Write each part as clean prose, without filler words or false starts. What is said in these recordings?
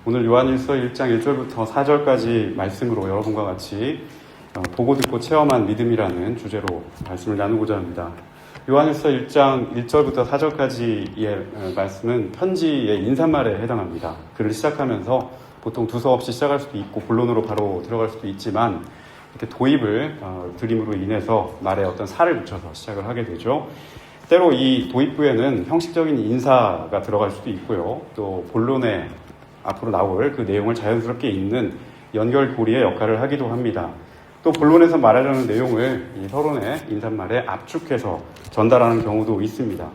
오늘 요한일서 1장 1절부터 4절까지 말씀으로 여러분과 같이 보고 듣고 체험한 믿음이라는 주제로 말씀을 나누고자 합니다. 요한일서 1장 1절부터 4절까지의 말씀은 편지의 인사말에 해당합니다. 글을 시작하면서 보통 두서없이 시작할 수도 있고 본론으로 바로 들어갈 수도 있지만 이렇게 도입을 드림으로 인해서 말에 어떤 살을 붙여서 시작을 하게 되죠. 때로 이 도입부에는 형식적인 인사가 들어갈 수도 있고요. 또 본론에 앞으로 나올 그 내용을 자연스럽게 읽는 연결고리의 역할을 하기도 합니다. 또 본론에서 말하려는 내용을 이 서론의 인사말에 압축해서 전달하는 경우도 있습니다.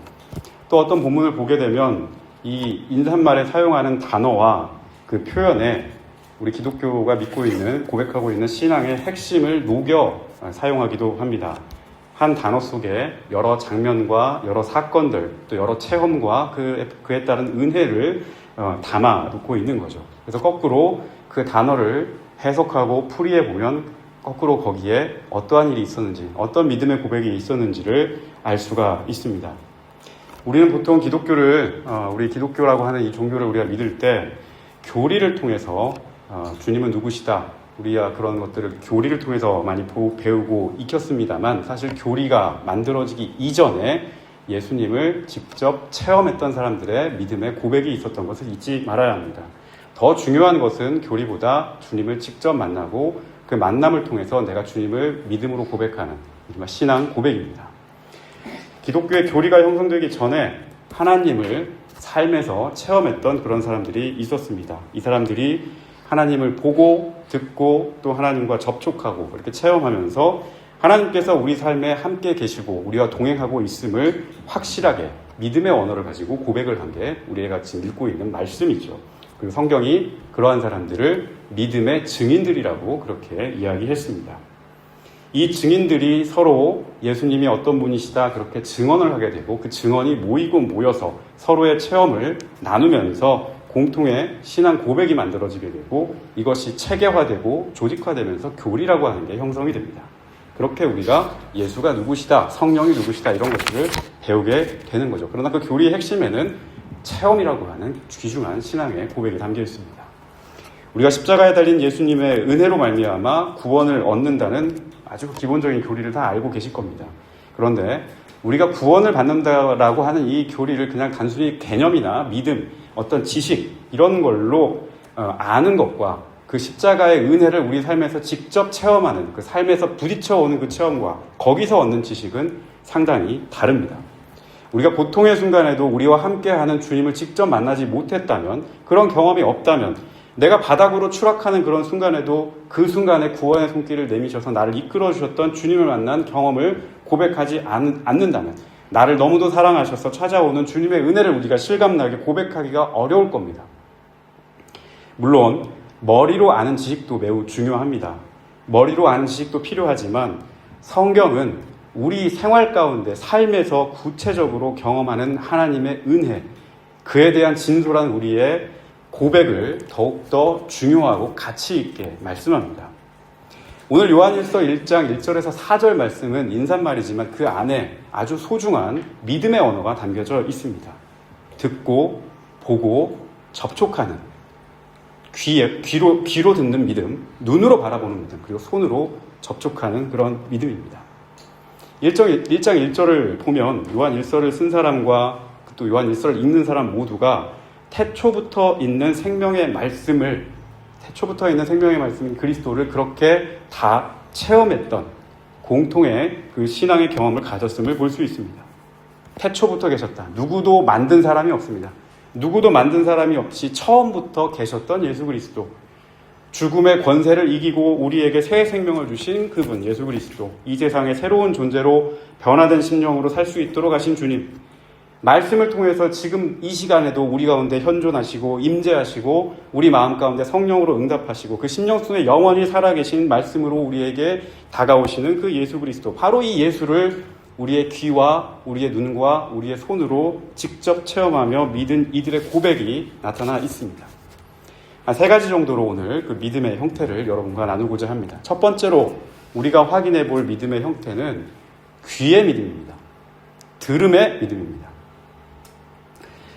또 어떤 본문을 보게 되면 이 인사말에 사용하는 단어와 그 표현에 우리 기독교가 믿고 있는, 고백하고 있는 신앙의 핵심을 녹여 사용하기도 합니다. 한 단어 속에 여러 장면과 여러 사건들, 또 여러 체험과 그에 따른 은혜를 담아 놓고 있는 거죠. 그래서 거꾸로 그 단어를 해석하고 풀이해 보면 거꾸로 거기에 어떠한 일이 있었는지, 어떤 믿음의 고백이 있었는지를 알 수가 있습니다. 우리는 보통 우리 기독교라고 하는 이 종교를 우리가 믿을 때 교리를 통해서 주님은 누구시다, 우리가 그런 것들을 교리를 통해서 많이 배우고 익혔습니다만, 사실 교리가 만들어지기 이전에 예수님을 직접 체험했던 사람들의 믿음의 고백이 있었던 것을 잊지 말아야 합니다. 더 중요한 것은 교리보다 주님을 직접 만나고 그 만남을 통해서 내가 주님을 믿음으로 고백하는 신앙 고백입니다. 기독교의 교리가 형성되기 전에 하나님을 삶에서 체험했던 그런 사람들이 있었습니다. 이 사람들이 하나님을 보고 듣고 또 하나님과 접촉하고 이렇게 체험하면서 하나님께서 우리 삶에 함께 계시고 우리와 동행하고 있음을 확실하게 믿음의 언어를 가지고 고백을 한 게 우리가 지금 읽고 있는 말씀이죠. 그리고 성경이 그러한 사람들을 믿음의 증인들이라고 그렇게 이야기했습니다. 이 증인들이 서로 예수님이 어떤 분이시다 그렇게 증언을 하게 되고, 그 증언이 모여서 서로의 체험을 나누면서 공통의 신앙 고백이 만들어지게 되고, 이것이 체계화되고 조직화되면서 교리라고 하는 게 형성이 됩니다. 그렇게 우리가 예수가 누구시다, 성령이 누구시다 이런 것들을 배우게 되는 거죠. 그러나 그 교리의 핵심에는 체험이라고 하는 귀중한 신앙의 고백이 담겨 있습니다. 우리가 십자가에 달린 예수님의 은혜로 말미암아 구원을 얻는다는 아주 기본적인 교리를 다 알고 계실 겁니다. 그런데 우리가 구원을 받는다라고 하는 이 교리를 그냥 단순히 개념이나 믿음, 어떤 지식 이런 걸로 아는 것과 그 십자가의 은혜를 우리 삶에서 직접 체험하는, 그 삶에서 부딪혀오는 그 체험과 거기서 얻는 지식은 상당히 다릅니다. 우리가 보통의 순간에도 우리와 함께하는 주님을 직접 만나지 못했다면, 그런 경험이 없다면, 내가 바닥으로 추락하는 그런 순간에도 그 순간에 구원의 손길을 내미셔서 나를 이끌어 주셨던 주님을 만난 경험을 고백하지 않는다면, 나를 너무도 사랑하셔서 찾아오는 주님의 은혜를 우리가 실감나게 고백하기가 어려울 겁니다. 물론 머리로 아는 지식도 매우 중요합니다. 머리로 아는 지식도 필요하지만 성경은 우리 생활 가운데 삶에서 구체적으로 경험하는 하나님의 은혜, 그에 대한 진솔한 우리의 고백을 더욱더 중요하고 가치 있게 말씀합니다. 오늘 요한일서 1장 1절에서 4절 말씀은 인사말이지만 그 안에 아주 소중한 믿음의 언어가 담겨져 있습니다. 듣고 보고 접촉하는, 귀로 듣는 믿음, 눈으로 바라보는 믿음, 그리고 손으로 접촉하는 그런 믿음입니다. 1장 1절을 보면 요한일서를 쓴 사람과 또 요한일서를 읽는 사람 모두가 태초부터 있는 생명의 말씀인 그리스도를 그렇게 다 체험했던 공통의 그 신앙의 경험을 가졌음을 볼 수 있습니다. 태초부터 계셨다. 누구도 만든 사람이 없습니다. 누구도 만든 사람이 없이 처음부터 계셨던 예수 그리스도, 죽음의 권세를 이기고 우리에게 새 생명을 주신 그분 예수 그리스도, 이 세상의 새로운 존재로 변화된 심령으로 살 수 있도록 하신 주님, 말씀을 통해서 지금 이 시간에도 우리 가운데 현존하시고 임재하시고 우리 마음 가운데 성령으로 응답하시고 그 심령 속에 영원히 살아계신 말씀으로 우리에게 다가오시는 그 예수 그리스도, 바로 이 예수를 우리의 귀와 우리의 눈과 우리의 손으로 직접 체험하며 믿은 이들의 고백이 나타나 있습니다. 한 3가지 정도로 오늘 그 믿음의 형태를 여러분과 나누고자 합니다. 첫 번째로 우리가 확인해 볼 믿음의 형태는 귀의 믿음입니다. 들음의 믿음입니다.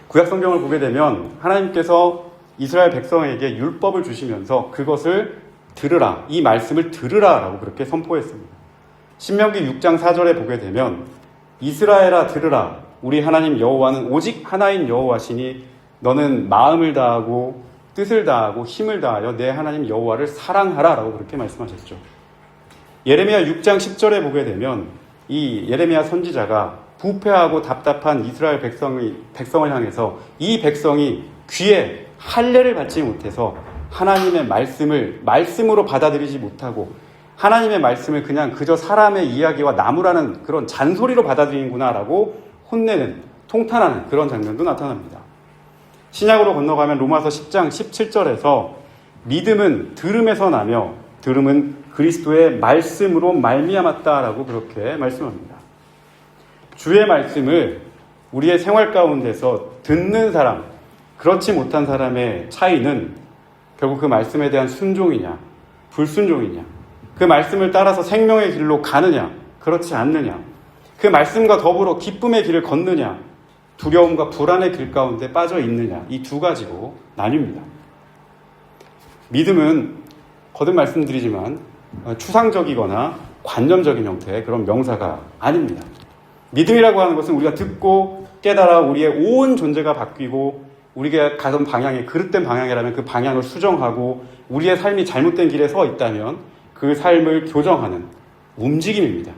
구약 성경을 보게 되면 하나님께서 이스라엘 백성에게 율법을 주시면서 그것을 들으라, 이 말씀을 들으라라고 그렇게 선포했습니다. 신명기 6장 4절에 보게 되면 이스라엘아 들으라, 우리 하나님 여호와는 오직 하나인 여호와시니 너는 마음을 다하고 뜻을 다하고 힘을 다하여 내 하나님 여호와를 사랑하라 라고 그렇게 말씀하셨죠. 예레미야 6장 10절에 보게 되면 이 예레미야 선지자가 부패하고 답답한 이스라엘 백성을 향해서 이 백성이 귀에 할례를 받지 못해서 하나님의 말씀을 말씀으로 받아들이지 못하고 하나님의 말씀을 그냥 그저 사람의 이야기와 나무라는 그런 잔소리로 받아들이는구나라고 혼내는, 통탄하는 그런 장면도 나타납니다. 신약으로 건너가면 로마서 10장 17절에서 믿음은 들음에서 나며 들음은 그리스도의 말씀으로 말미암았다라고 그렇게 말씀합니다. 주의 말씀을 우리의 생활 가운데서 듣는 사람, 그렇지 못한 사람의 차이는 결국 그 말씀에 대한 순종이냐, 불순종이냐, 그 말씀을 따라서 생명의 길로 가느냐, 그렇지 않느냐, 그 말씀과 더불어 기쁨의 길을 걷느냐, 두려움과 불안의 길 가운데 빠져 있느냐, 이 두 가지로 나뉩니다. 믿음은 거듭 말씀드리지만 추상적이거나 관념적인 형태의 그런 명사가 아닙니다. 믿음이라고 하는 것은 우리가 듣고 깨달아 우리의 온 존재가 바뀌고 우리가 가던 방향이 그릇된 방향이라면 그 방향을 수정하고 우리의 삶이 잘못된 길에 서 있다면 그 삶을 교정하는 움직임입니다.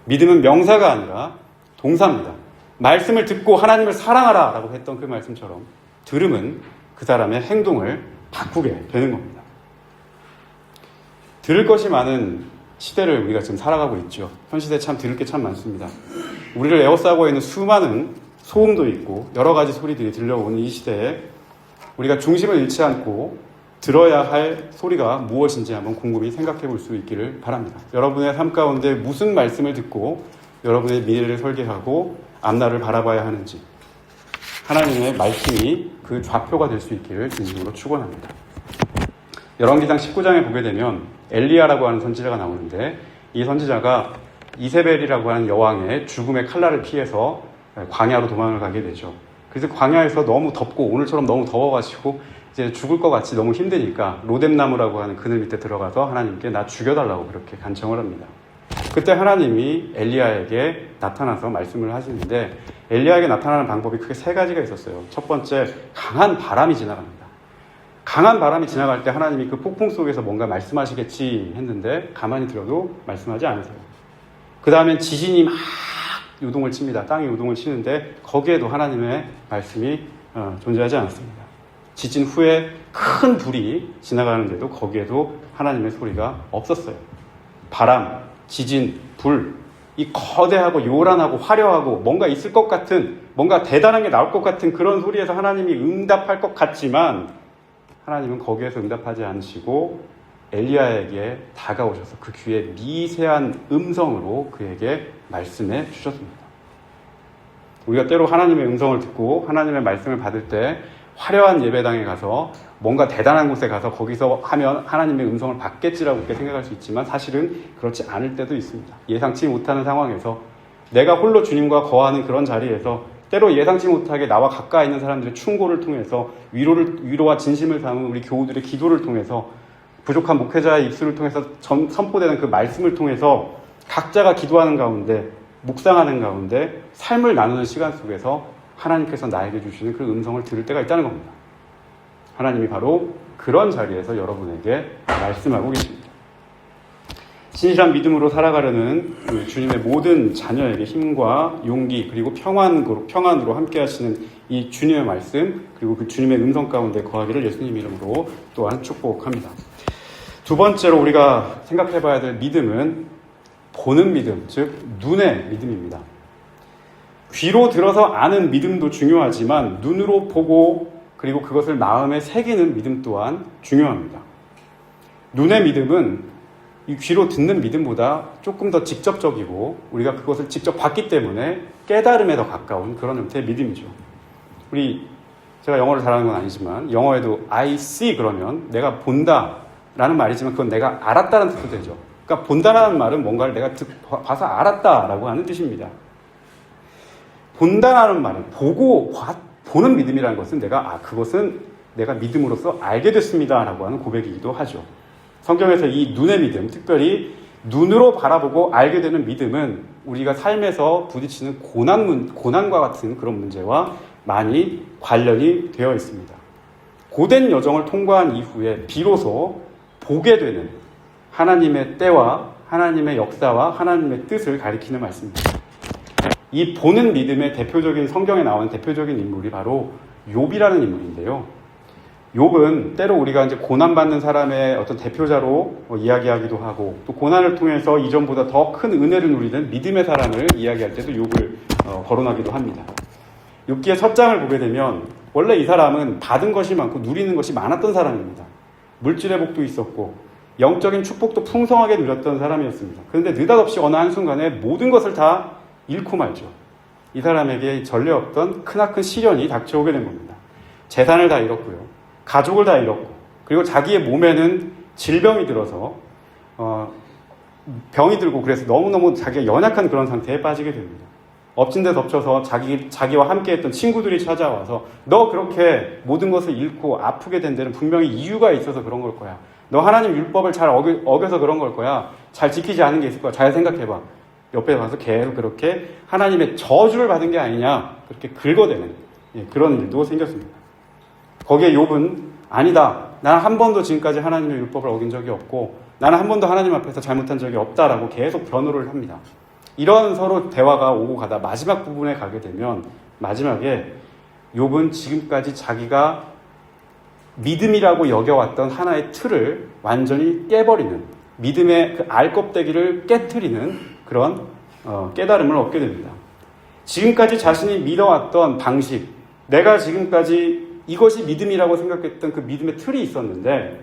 믿음은 명사가 아니라 동사입니다. 말씀을 듣고 하나님을 사랑하라 라고 했던 그 말씀처럼 들음은 그 사람의 행동을 바꾸게 되는 겁니다. 들을 것이 많은 시대를 우리가 지금 살아가고 있죠. 현 시대에 참 들을 게 참 많습니다. 우리를 에워싸고 있는 수많은 소음도 있고 여러 가지 소리들이 들려오는 이 시대에 우리가 중심을 잃지 않고 들어야 할 소리가 무엇인지 한번 곰곰이 생각해 볼 수 있기를 바랍니다. 여러분의 삶 가운데 무슨 말씀을 듣고 여러분의 미래를 설계하고 앞날을 바라봐야 하는지 하나님의 말씀이 그 좌표가 될 수 있기를 진심으로 축원합니다. 열왕기상 19장에 보게 되면 엘리야라고 하는 선지자가 나오는데 이 선지자가 이세벨이라고 하는 여왕의 죽음의 칼날을 피해서 광야로 도망을 가게 되죠. 그래서 광야에서 너무 덥고 오늘처럼 너무 더워가지고 이제 죽을 것 같이 너무 힘드니까 로뎀나무라고 하는 그늘 밑에 들어가서 하나님께 나 죽여달라고 그렇게 간청을 합니다. 그때 하나님이 엘리야에게 나타나서 말씀을 하시는데 엘리야에게 나타나는 방법이 크게 세 가지가 있었어요. 첫 번째, 강한 바람이 지나갑니다. 강한 바람이 지나갈 때 하나님이 그 폭풍 속에서 뭔가 말씀하시겠지 했는데 가만히 들어도 말씀하지 않으세요. 그 다음엔 지진이 막 요동을 칩니다. 땅이 요동을 치는데 거기에도 하나님의 말씀이 존재하지 않습니다. 지진 후에 큰 불이 지나가는데도 거기에도 하나님의 소리가 없었어요. 바람, 지진, 불, 이 거대하고 요란하고 화려하고 뭔가 있을 것 같은, 뭔가 대단한 게 나올 것 같은 그런 소리에서 하나님이 응답할 것 같지만 하나님은 거기에서 응답하지 않으시고 엘리야에게 다가오셔서 그 귀에 미세한 음성으로 그에게 말씀해 주셨습니다. 우리가 때로 하나님의 음성을 듣고 하나님의 말씀을 받을 때 화려한 예배당에 가서 뭔가 대단한 곳에 가서 거기서 하면 하나님의 음성을 받겠지라고 그렇게 생각할 수 있지만 사실은 그렇지 않을 때도 있습니다. 예상치 못하는 상황에서 내가 홀로 주님과 거하는 그런 자리에서 때로 예상치 못하게 나와 가까이 있는 사람들의 충고를 통해서 위로와 진심을 담은 우리 교우들의 기도를 통해서 부족한 목회자의 입술을 통해서 선포되는 그 말씀을 통해서 각자가 기도하는 가운데 묵상하는 가운데 삶을 나누는 시간 속에서 하나님께서 나에게 주시는 그 음성을 들을 때가 있다는 겁니다. 하나님이 바로 그런 자리에서 여러분에게 말씀하고 계십니다. 신실한 믿음으로 살아가려는 주님의 모든 자녀에게 힘과 용기 그리고 평안으로 함께 하시는 이 주님의 말씀 그리고 그 주님의 음성 가운데 거하기를 예수님 이름으로 또한 축복합니다. 두 번째로 우리가 생각해 봐야 될 믿음은 보는 믿음, 즉 눈의 믿음입니다. 귀로 들어서 아는 믿음도 중요하지만 눈으로 보고 그리고 그것을 마음에 새기는 믿음 또한 중요합니다. 눈의 믿음은 이 귀로 듣는 믿음보다 조금 더 직접적이고 우리가 그것을 직접 봤기 때문에 깨달음에 더 가까운 그런 형태의 믿음이죠. 제가 영어를 잘하는 건 아니지만 영어에도 I see 그러면 내가 본다라는 말이지만 그건 내가 알았다는 뜻도 되죠. 그러니까 본다라는 말은 뭔가를 내가 봐서 알았다라고 하는 뜻입니다. 본다라는 말은 보는 믿음이라는 것은 내가 그것은 내가 믿음으로써 알게 됐습니다 라고 하는 고백이기도 하죠. 성경에서 이 눈의 믿음, 특별히 눈으로 바라보고 알게 되는 믿음은 우리가 삶에서 부딪히는 고난과 같은 그런 문제와 많이 관련이 되어 있습니다. 고된 여정을 통과한 이후에 비로소 보게 되는 하나님의 때와 하나님의 역사와 하나님의 뜻을 가리키는 말씀입니다. 이 보는 믿음의 대표적인 성경에 나오는 대표적인 인물이 바로 욥이라는 인물인데요. 욥은 때로 우리가 이제 고난받는 사람의 어떤 대표자로 이야기하기도 하고 또 고난을 통해서 이전보다 더 큰 은혜를 누리는 믿음의 사람을 이야기할 때도 욥을 거론하기도 합니다. 욥기의 첫 장을 보게 되면 원래 이 사람은 받은 것이 많고 누리는 것이 많았던 사람입니다. 물질의 복도 있었고 영적인 축복도 풍성하게 누렸던 사람이었습니다. 그런데 느닷없이 어느 한순간에 모든 것을 다 잃고 말죠. 이 사람에게 전례 없던 크나큰 시련이 닥쳐오게 된 겁니다. 재산을 다 잃었고요. 가족을 다 잃었고 그리고 자기의 몸에는 질병이 들어서 병이 들고 그래서 너무너무 자기가 연약한 그런 상태에 빠지게 됩니다. 엎친 데 덮쳐서 자기와 함께했던 친구들이 찾아와서 너 그렇게 모든 것을 잃고 아프게 된 데는 분명히 이유가 있어서 그런 걸 거야. 너 하나님 율법을 잘 어겨서 그런 걸 거야. 잘 지키지 않은 게 있을 거야. 잘 생각해봐. 옆에 가서 계속 그렇게 하나님의 저주를 받은 게 아니냐 그렇게 긁어대는 그런 일도 생겼습니다. 거기에 욥은 아니다. 나는 한 번도 지금까지 하나님의 율법을 어긴 적이 없고 나는 한 번도 하나님 앞에서 잘못한 적이 없다라고 계속 변호를 합니다. 이런 서로 대화가 오고 가다 마지막 부분에 가게 되면 마지막에 욥은 지금까지 자기가 믿음이라고 여겨왔던 하나의 틀을 완전히 깨버리는 믿음의 그 알껍데기를 깨트리는 그런 깨달음을 얻게 됩니다. 지금까지 자신이 믿어왔던 방식, 내가 지금까지 이것이 믿음이라고 생각했던 그 믿음의 틀이 있었는데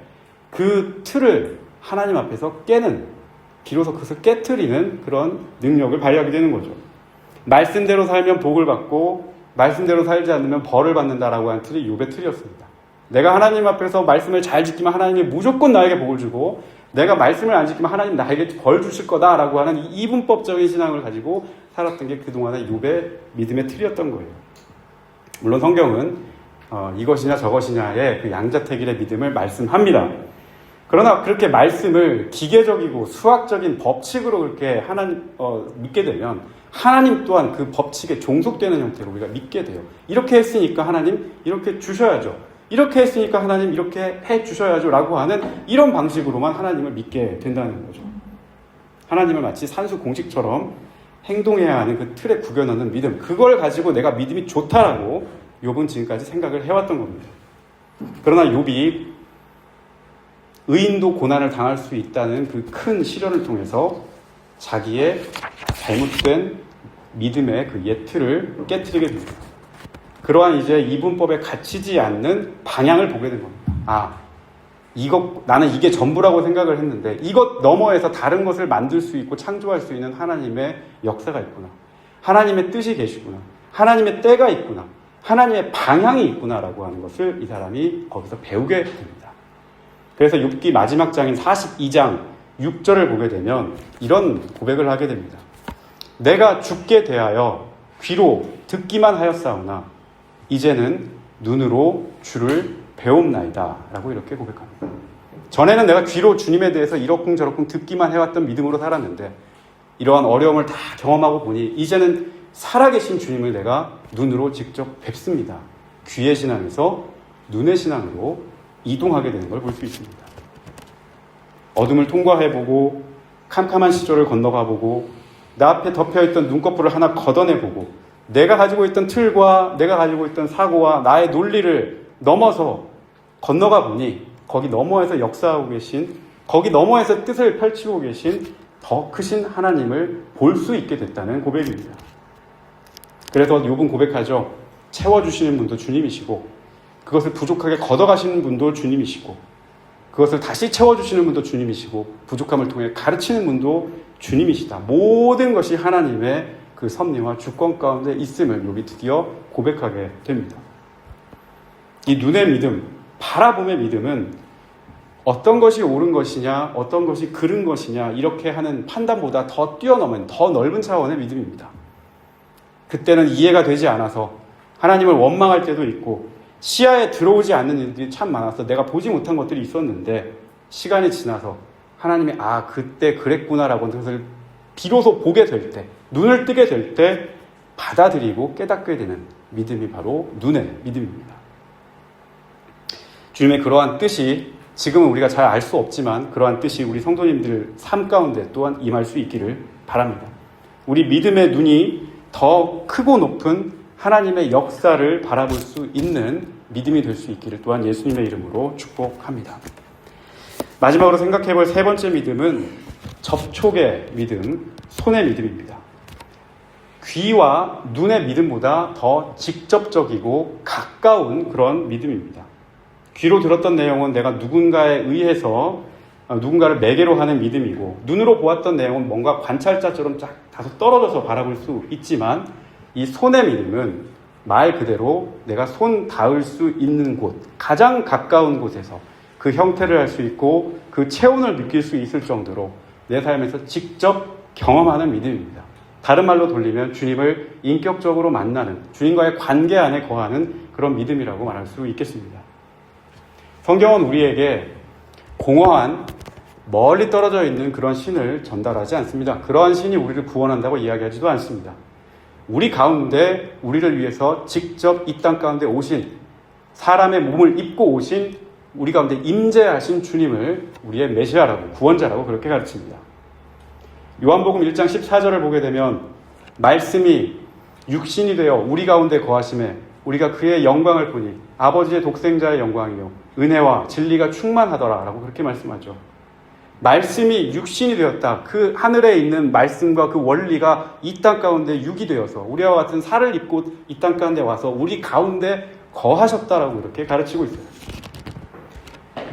그 틀을 하나님 앞에서 깨는, 비로소 그것을 깨트리는 그런 능력을 발휘하게 되는 거죠. 말씀대로 살면 복을 받고 말씀대로 살지 않으면 벌을 받는다라고 하는 틀이 욥의 틀이었습니다. 내가 하나님 앞에서 말씀을 잘 지키면 하나님이 무조건 나에게 복을 주고 내가 말씀을 안 지키면 하나님 나에게 벌 주실 거다라고 하는 이분법적인 신앙을 가지고 살았던 게 그동안의 욥의 믿음의 틀이었던 거예요. 물론 성경은 이것이냐 저것이냐의 그 양자택일의 믿음을 말씀합니다. 그러나 그렇게 말씀을 기계적이고 수학적인 법칙으로 그렇게 믿게 되면 하나님 또한 그 법칙에 종속되는 형태로 우리가 믿게 돼요. 이렇게 했으니까 하나님 이렇게 주셔야죠. 이렇게 했으니까 하나님 이렇게 해 주셔야죠 라고 하는 이런 방식으로만 하나님을 믿게 된다는 거죠. 하나님을 마치 산수 공식처럼 행동해야 하는 그 틀에 구겨넣는 믿음, 그걸 가지고 내가 믿음이 좋다라고 욥은 지금까지 생각을 해왔던 겁니다. 그러나 욥이 의인도 고난을 당할 수 있다는 그 큰 시련을 통해서 자기의 잘못된 믿음의 그 옛 틀을 깨트리게 됩니다. 그러한 이제 이분법에 갇히지 않는 방향을 보게 된 겁니다. 나는 이게 전부라고 생각을 했는데 이것 너머에서 다른 것을 만들 수 있고 창조할 수 있는 하나님의 역사가 있구나. 하나님의 뜻이 계시구나. 하나님의 때가 있구나. 하나님의 방향이 있구나라고 하는 것을 이 사람이 거기서 배우게 됩니다. 그래서 욥기 마지막 장인 42장 6절을 보게 되면 이런 고백을 하게 됩니다. 내가 죽게 대하여 귀로 듣기만 하였사오나 이제는 눈으로 주를 배움나이다 라고 이렇게 고백합니다. 전에는 내가 귀로 주님에 대해서 이러쿵저러쿵 듣기만 해왔던 믿음으로 살았는데 이러한 어려움을 다 경험하고 보니 이제는 살아계신 주님을 내가 눈으로 직접 뵙습니다. 귀의 신앙에서 눈의 신앙으로 이동하게 되는 걸 볼 수 있습니다. 어둠을 통과해보고 캄캄한 시절을 건너가보고 나 앞에 덮여있던 눈꺼풀을 하나 걷어내보고 내가 가지고 있던 틀과 내가 가지고 있던 사고와 나의 논리를 넘어서 건너가 보니 거기 너머에서 역사하고 계신, 거기 너머에서 뜻을 펼치고 계신 더 크신 하나님을 볼 수 있게 됐다는 고백입니다. 그래서 욥은 고백하죠. 채워주시는 분도 주님이시고 그것을 부족하게 걷어가시는 분도 주님이시고 그것을 다시 채워주시는 분도 주님이시고 부족함을 통해 가르치는 분도 주님이시다. 모든 것이 하나님의 그 섭리와 주권 가운데 있음을 욥이 드디어 고백하게 됩니다. 이 눈의 믿음, 바라봄의 믿음은 어떤 것이 옳은 것이냐, 어떤 것이 그른 것이냐 이렇게 하는 판단보다 더 뛰어넘은, 더 넓은 차원의 믿음입니다. 그때는 이해가 되지 않아서 하나님을 원망할 때도 있고 시야에 들어오지 않는 일들이 참 많아서 내가 보지 못한 것들이 있었는데 시간이 지나서 하나님이 그때 그랬구나라고 하는 것을 비로소 보게 될 때, 눈을 뜨게 될 때 받아들이고 깨닫게 되는 믿음이 바로 눈의 믿음입니다. 주님의 그러한 뜻이 지금은 우리가 잘 알 수 없지만 그러한 뜻이 우리 성도님들 삶 가운데 또한 임할 수 있기를 바랍니다. 우리 믿음의 눈이 더 크고 높은 하나님의 역사를 바라볼 수 있는 믿음이 될 수 있기를 또한 예수님의 이름으로 축복합니다. 마지막으로 생각해 볼 세 번째 믿음은 접촉의 믿음, 손의 믿음입니다. 귀와 눈의 믿음보다 더 직접적이고 가까운 그런 믿음입니다. 귀로 들었던 내용은 내가 누군가에 의해서 누군가를 매개로 하는 믿음이고, 눈으로 보았던 내용은 뭔가 관찰자처럼 다소 떨어져서 바라볼 수 있지만, 이 손의 믿음은 말 그대로 내가 손 닿을 수 있는 곳, 가장 가까운 곳에서 그 형태를 할 수 있고 그 체온을 느낄 수 있을 정도로 내 삶에서 직접 경험하는 믿음입니다. 다른 말로 돌리면 주님을 인격적으로 만나는, 주님과의 관계 안에 거하는 그런 믿음이라고 말할 수 있겠습니다. 성경은 우리에게 공허한 멀리 떨어져 있는 그런 신을 전달하지 않습니다. 그러한 신이 우리를 구원한다고 이야기하지도 않습니다. 우리 가운데 우리를 위해서 직접 이 땅 가운데 오신, 사람의 몸을 입고 오신, 우리 가운데 임재하신 주님을 우리의 메시아라고, 구원자라고 그렇게 가르칩니다. 요한복음 1장 14절을 보게 되면 말씀이 육신이 되어 우리 가운데 거하심에 우리가 그의 영광을 보니 아버지의 독생자의 영광이요 은혜와 진리가 충만하더라 라고 그렇게 말씀하죠. 말씀이 육신이 되었다. 그 하늘에 있는 말씀과 그 원리가 이 땅 가운데 육이 되어서 우리와 같은 살을 입고 이 땅 가운데 와서 우리 가운데 거하셨다라고 이렇게 가르치고 있어요.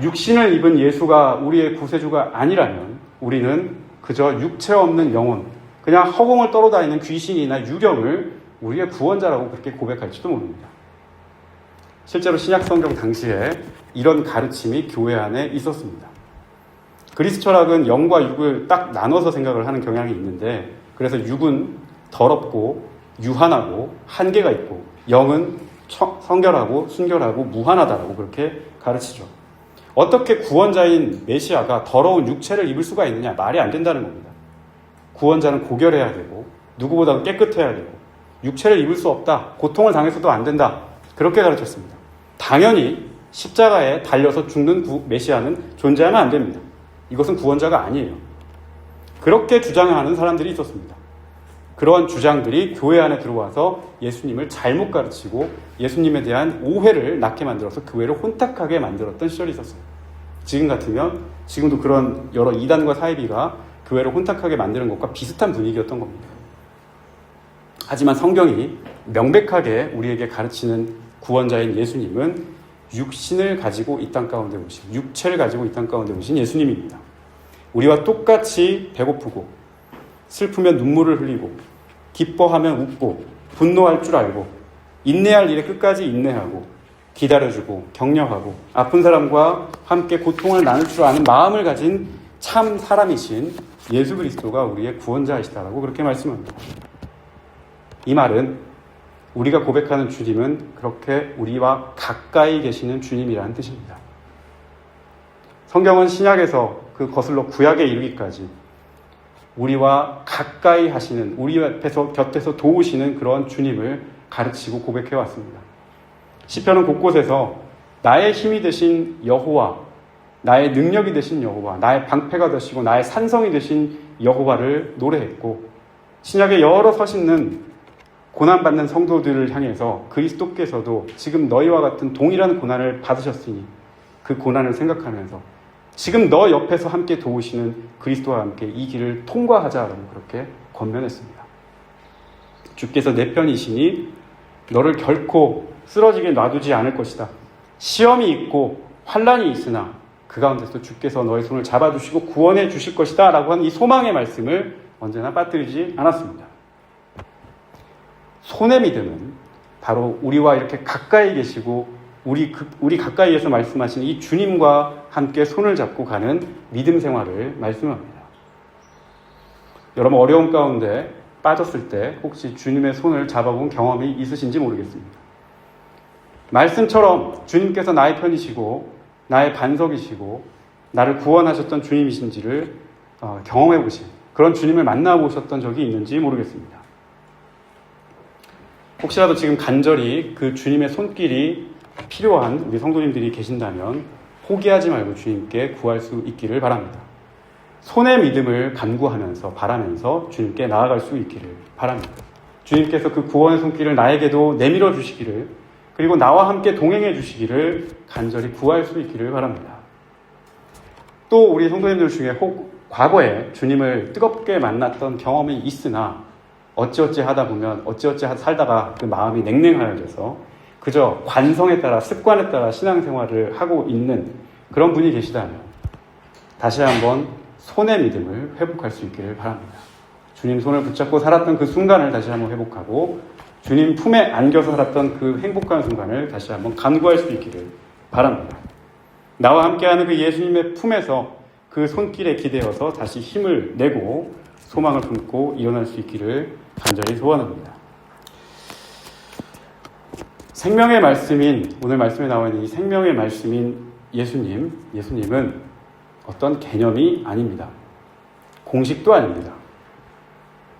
육신을 입은 예수가 우리의 구세주가 아니라면 우리는 그저 육체 없는 영혼, 그냥 허공을 떨어다니는 귀신이나 유령을 우리의 구원자라고 그렇게 고백할지도 모릅니다. 실제로 신약성경 당시에 이런 가르침이 교회 안에 있었습니다. 그리스 철학은 영과 육을 딱 나눠서 생각을 하는 경향이 있는데, 그래서 육은 더럽고 유한하고 한계가 있고 영은 성결하고 순결하고 무한하다라고 그렇게 가르치죠. 어떻게 구원자인 메시아가 더러운 육체를 입을 수가 있느냐? 말이 안 된다는 겁니다. 구원자는 고결해야 되고 누구보다 깨끗해야 되고 육체를 입을 수 없다. 고통을 당해서도 안 된다. 그렇게 가르쳤습니다. 당연히 십자가에 달려서 죽는 메시아는 존재하면 안 됩니다. 이것은 구원자가 아니에요. 그렇게 주장하는 사람들이 있었습니다. 그러한 주장들이 교회 안에 들어와서 예수님을 잘못 가르치고 예수님에 대한 오해를 낳게 만들어서 교회를 혼탁하게 만들었던 시절이 있었어요. 지금 같으면 지금도 그런 여러 이단과 사이비가 교회를 혼탁하게 만드는 것과 비슷한 분위기였던 겁니다. 하지만 성경이 명백하게 우리에게 가르치는 구원자인 예수님은 육신을 가지고 이 땅 가운데 오신, 육체를 가지고 이 땅 가운데 오신 예수님입니다. 우리와 똑같이 배고프고 슬프면 눈물을 흘리고 기뻐하면 웃고 분노할 줄 알고 인내할 일에 끝까지 인내하고 기다려주고 격려하고 아픈 사람과 함께 고통을 나눌 줄 아는 마음을 가진 참 사람이신 예수 그리스도가 우리의 구원자이시다라고 그렇게 말씀합니다. 이 말은 우리가 고백하는 주님은 그렇게 우리와 가까이 계시는 주님이라는 뜻입니다. 성경은 신약에서 그 거슬러 구약에 이르기까지 우리와 가까이 하시는, 우리 앞에서 곁에서 도우시는 그런 주님을 가르치고 고백해 왔습니다. 시편은 곳곳에서 나의 힘이 되신 여호와, 나의 능력이 되신 여호와, 나의 방패가 되시고 나의 산성이 되신 여호와를 노래했고, 신약의 여러 서신은 고난받는 성도들을 향해서 그리스도께서도 지금 너희와 같은 동일한 고난을 받으셨으니 그 고난을 생각하면서 지금 너 옆에서 함께 도우시는 그리스도와 함께 이 길을 통과하자라고 그렇게 권면했습니다. 주께서 내 편이시니 너를 결코 쓰러지게 놔두지 않을 것이다. 시험이 있고 환난이 있으나 그 가운데서 주께서 너의 손을 잡아주시고 구원해 주실 것이다 라고 하는 이 소망의 말씀을 언제나 빠뜨리지 않았습니다. 손의 믿음은 바로 우리와 이렇게 가까이 계시고 우리 가까이에서 말씀하신 이 주님과 함께 손을 잡고 가는 믿음 생활을 말씀합니다. 여러분 어려움 가운데 빠졌을 때 혹시 주님의 손을 잡아본 경험이 있으신지 모르겠습니다. 말씀처럼 주님께서 나의 편이시고 나의 반석이시고 나를 구원하셨던 주님이신지를 경험해 보신 그런 주님을 만나보셨던 적이 있는지 모르겠습니다. 혹시라도 지금 간절히 그 주님의 손길이 필요한 우리 성도님들이 계신다면 포기하지 말고 주님께 구할 수 있기를 바랍니다. 손의 믿음을 간구하면서 바라면서 주님께 나아갈 수 있기를 바랍니다. 주님께서 그 구원의 손길을 나에게도 내밀어 주시기를, 그리고 나와 함께 동행해 주시기를 간절히 구할 수 있기를 바랍니다. 또 우리 성도님들 중에 혹 과거에 주님을 뜨겁게 만났던 경험이 있으나 어찌어찌 하다 보면 어찌어찌 살다가 그 마음이 냉랭하여져서 그저 관성에 따라 습관에 따라 신앙생활을 하고 있는 그런 분이 계시다면 다시 한번 손의 믿음을 회복할 수 있기를 바랍니다. 주님 손을 붙잡고 살았던 그 순간을 다시 한번 회복하고 주님 품에 안겨서 살았던 그 행복한 순간을 다시 한번 간구할 수 있기를 바랍니다. 나와 함께하는 그 예수님의 품에서 그 손길에 기대어서 다시 힘을 내고 소망을 품고 일어날 수 있기를 간절히 소원합니다. 생명의 말씀인, 오늘 말씀에 나와 있는 이 생명의 말씀인 예수님은 어떤 개념이 아닙니다. 공식도 아닙니다.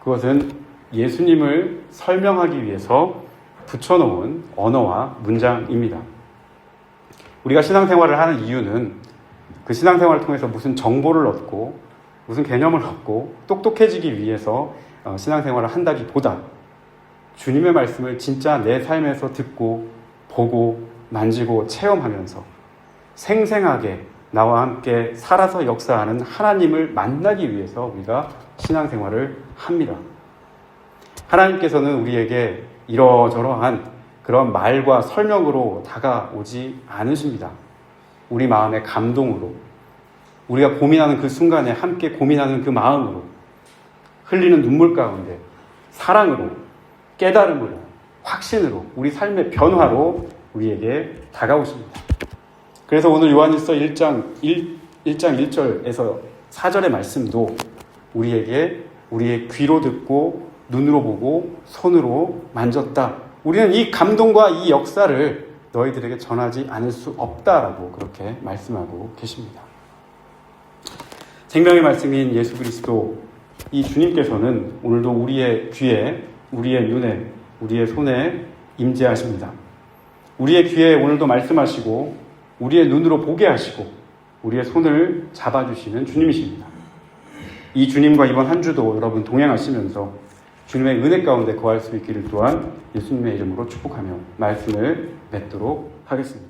그것은 예수님을 설명하기 위해서 붙여놓은 언어와 문장입니다. 우리가 신앙생활을 하는 이유는 그 신앙생활을 통해서 무슨 정보를 얻고 무슨 개념을 얻고 똑똑해지기 위해서 신앙생활을 한다기보다 주님의 말씀을 진짜 내 삶에서 듣고 보고 만지고 체험하면서 생생하게 나와 함께 살아서 역사하는 하나님을 만나기 위해서 우리가 신앙생활을 합니다. 하나님께서는 우리에게 이러저러한 그런 말과 설명으로 다가오지 않으십니다. 우리 마음의 감동으로, 우리가 고민하는 그 순간에 함께 고민하는 그 마음으로, 흘리는 눈물 가운데 사랑으로, 깨달음으로, 확신으로, 우리 삶의 변화로 우리에게 다가오십니다. 그래서 오늘 요한일서 1장 1절에서 4절의 말씀도 우리에게 우리의 귀로 듣고 눈으로 보고 손으로 만졌다. 우리는 이 감동과 이 역사를 너희들에게 전하지 않을 수 없다라고 그렇게 말씀하고 계십니다. 생명의 말씀인 예수 그리스도, 이 주님께서는 오늘도 우리의 귀에, 우리의 눈에, 우리의 손에 임재하십니다. 우리의 귀에 오늘도 말씀하시고 우리의 눈으로 보게 하시고 우리의 손을 잡아주시는 주님이십니다. 이 주님과 이번 한 주도 여러분 동행하시면서 주님의 은혜 가운데 거할 수 있기를 또한 예수님의 이름으로 축복하며 말씀을 맺도록 하겠습니다.